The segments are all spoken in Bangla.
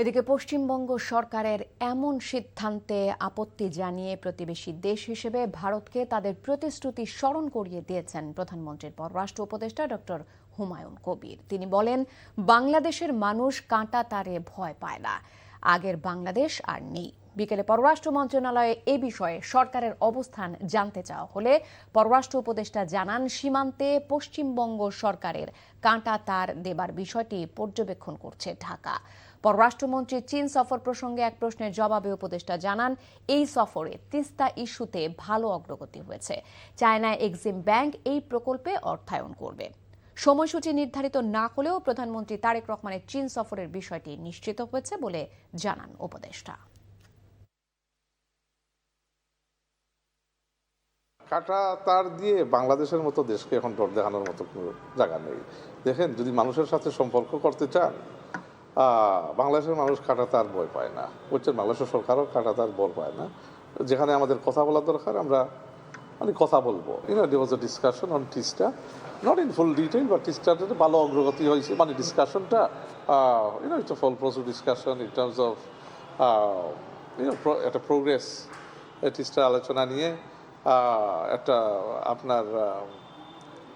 এদিকে পশ্চিমবঙ্গ সরকারের এমন সিদ্ধান্তে আপত্তি জানিয়ে প্রতিবেশী দেশ হিসেবে ভারতকে তাদের প্রতিশ্রুতি স্মরণ করিয়ে দিয়েছেন প্রধানমন্ত্রীর পররাষ্ট্র উপদেষ্টা ডক্টর হুমায়ুন কবির। তিনি বলেন, বাংলাদেশের মানুষ কাঁটা তারে ভয় পায় না, আগের বাংলাদেশ আর নেই। বিকেলে পররাষ্ট্র মন্ত্রণালয়ে এ বিষয়ে সরকারের অবস্থান জানতে চাওয়া হলে পররাষ্ট্র উপদেষ্টা জানান, সীমান্তে পশ্চিমবঙ্গ সরকারের কাঁটা তার দেবার বিষয়টি পর্যবেক্ষণ করছে ঢাকা। পররাষ্ট্রমন্ত্রীর চীন সফর প্রসঙ্গে এক প্রশ্নের জবাবে উপদেষ্টা জানান, এই সফরে তিস্তা ইস্যুতে ভালো অগ্রগতি হয়েছে। চায়না এক্সিম ব্যাংক এই প্রকল্পে অর্থায়ন করবে। সময়সূচি নির্ধারিত না হলেও প্রধানমন্ত্রী তারেক রহমানের চীন সফরের বিষয়টি নিশ্চিত হয়েছে বলে জানান উপদেষ্টা। কাঁটা তার দিয়ে বাংলাদেশের মতো দেশকে এখন ডর দেখানোর মতো কোনো জায়গা নেই। দেখেন, যদি মানুষের সাথে সম্পর্ক করতে চান, বাংলাদেশের মানুষ কাঁটা তার ভয় পায় না, বুঝছেন। বাংলাদেশের সরকারও কাঁটা তার ভয় পায় না। যেখানে আমাদের কথা বলা দরকার আমরা কথা বলবো। There was a discussion on Teesta, not in full detail, but টিস্টাতে ভালো অগ্রগতি হয়েছে। ডিসকাশনটা ইটস আ ফলপ্রসূ ডিসকাশন ইন টার্মস অফ একটা প্রোগ্রেস। টিস্টা আলোচনা নিয়ে একটা আপনার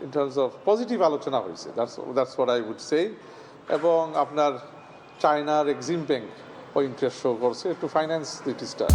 ইন টার্মস অফ পজিটিভ আলোচনা হয়েছে। That's what I would say. এবং আপনার চায়নার এক্সিম ব্যাংক ও ইন্টারেস্ট শো করছে টু ফাইন্যান্স দি টিস্টা।